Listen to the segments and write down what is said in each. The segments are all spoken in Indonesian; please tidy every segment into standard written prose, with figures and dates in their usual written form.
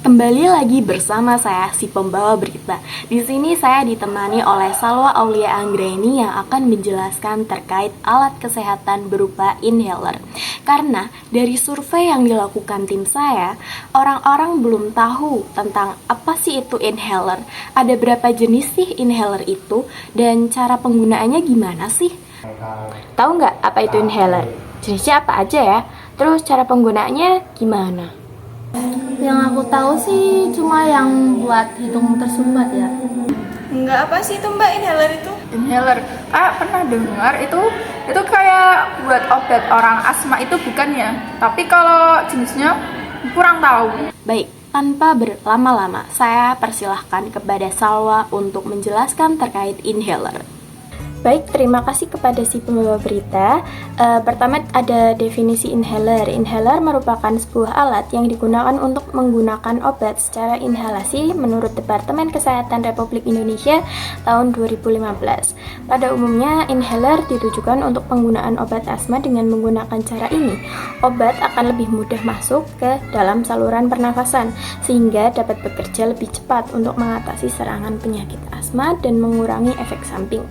Kembali lagi bersama saya, si pembawa berita. Di sini saya ditemani oleh Salwa Aulia Anggraini yang akan menjelaskan terkait alat kesehatan berupa inhaler. Karena dari survei yang dilakukan tim saya, orang-orang belum tahu tentang apa sih itu inhaler, ada berapa jenis sih inhaler itu, dan cara penggunaannya gimana sih? Tahu nggak apa itu inhaler? Jenisnya apa aja ya? Terus cara penggunaannya gimana? Yang aku tahu sih cuma yang buat hidung tersumbat ya. Enggak, apa sih itu Mbak inhaler itu? Inhaler, pernah dengar itu kayak buat obat orang asma itu bukan ya? Tapi kalau jenisnya kurang tahu. Baik, tanpa berlama-lama, saya persilahkan kepada Salwa untuk menjelaskan terkait inhaler. Baik, terima kasih kepada si pembawa berita. Pertama ada definisi inhaler. Inhaler merupakan sebuah alat yang digunakan untuk menggunakan obat secara inhalasi menurut Departemen Kesehatan Republik Indonesia tahun 2015. Pada umumnya, inhaler ditujukan untuk penggunaan obat asma dengan menggunakan cara ini. Obat akan lebih mudah masuk ke dalam saluran pernafasan sehingga dapat bekerja lebih cepat untuk mengatasi serangan penyakit asma dan mengurangi efek samping.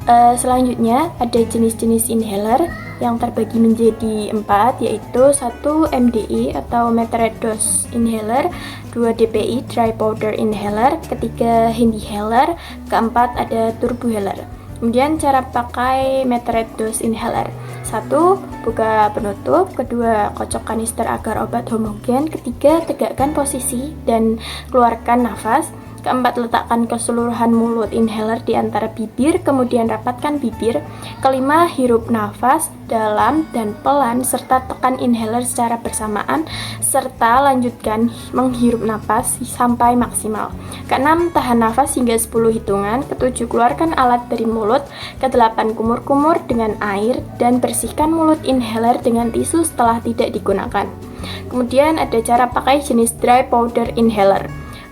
Selanjutnya ada jenis-jenis inhaler yang terbagi menjadi 4, yaitu 1 MDI atau moderate dose inhaler, 2 DPI dry powder inhaler, ketiga HandiHaler, keempat ada turbohaler. Kemudian cara pakai moderate dose inhaler: 1. Buka penutup, kedua kocok kanister agar obat homogen, ketiga tegakkan posisi dan keluarkan nafas, keempat letakkan keseluruhan mulut inhaler di antara bibir, kemudian rapatkan bibir, kelima hirup nafas dalam dan pelan serta tekan inhaler secara bersamaan, serta lanjutkan menghirup nafas sampai maksimal, keenam tahan nafas hingga 10 hitungan, ketujuh keluarkan alat dari mulut, kedelapan kumur-kumur dengan air dan bersihkan mulut inhaler dengan tisu setelah tidak digunakan. Kemudian ada cara pakai jenis dry powder inhaler.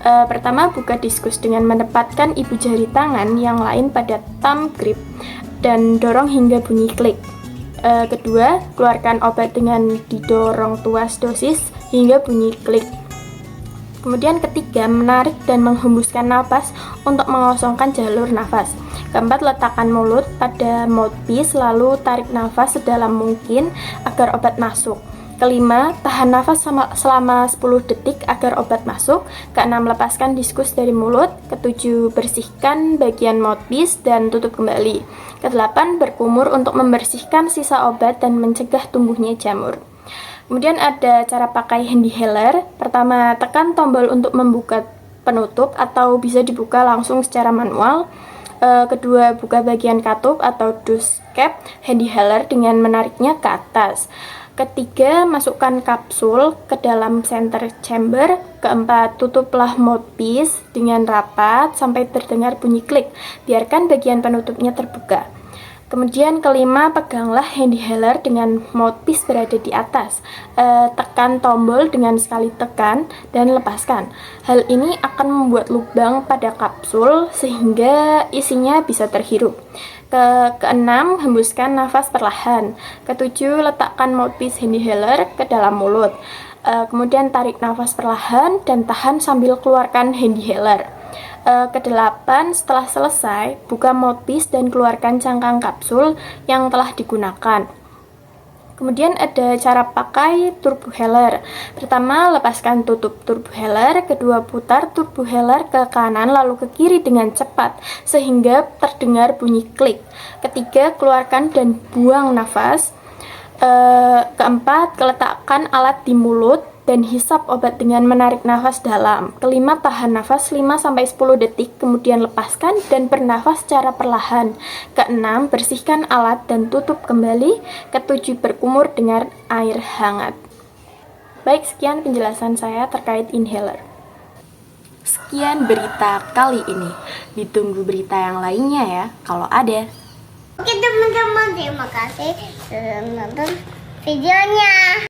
Pertama, buka diskus dengan menempatkan ibu jari tangan yang lain pada thumb grip dan dorong hingga bunyi klik. Kedua, keluarkan obat dengan didorong tuas dosis hingga bunyi klik. Kemudian ketiga, menarik dan menghembuskan napas untuk mengosongkan jalur nafas. Keempat, letakkan mulut pada mouthpiece lalu tarik nafas sedalam mungkin agar obat masuk. Kelima, tahan nafas selama 10 detik agar obat masuk. Keenam, lepaskan diskus dari mulut. Ketujuh, bersihkan bagian mouthpiece dan tutup kembali. Kedelapan, berkumur untuk membersihkan sisa obat dan mencegah tumbuhnya jamur. Kemudian ada cara pakai HandiHaler. Pertama, tekan tombol untuk membuka penutup atau bisa dibuka langsung secara manual. Kedua, buka bagian katup atau dose cap HandiHaler dengan menariknya ke atas. Ketiga, masukkan kapsul ke dalam center chamber. Keempat, tutuplah mouthpiece dengan rapat sampai terdengar bunyi klik. Biarkan bagian penutupnya terbuka. Kemudian kelima, peganglah HandiHaler dengan mouthpiece berada di atas. Tekan tombol dengan sekali tekan dan lepaskan. Hal ini akan membuat lubang pada kapsul sehingga isinya bisa terhirup. Keenam, hembuskan nafas perlahan. Ketujuh, letakkan mouthpiece HandiHaler ke dalam mulut. Kemudian tarik nafas perlahan dan tahan sambil keluarkan HandiHaler. Kedelapan, setelah selesai, buka mouthpiece dan keluarkan cangkang kapsul yang telah digunakan. Kemudian ada cara pakai turbohaler. Pertama, lepaskan tutup turbohaler. Kedua, putar turbohaler ke kanan lalu ke kiri dengan cepat sehingga terdengar bunyi klik. Ketiga, keluarkan dan buang nafas. Keempat, letakkan alat di mulut dan hisap obat dengan menarik nafas dalam. Kelima, tahan nafas 5-10 detik, kemudian lepaskan dan bernafas secara perlahan. Keenam, bersihkan alat dan tutup kembali. Ketujuh, berkumur dengan air hangat. Baik, sekian penjelasan saya terkait inhaler. Sekian berita kali ini. Ditunggu berita yang lainnya ya, kalau ada. Oke teman-teman, terima kasih sudah menonton videonya.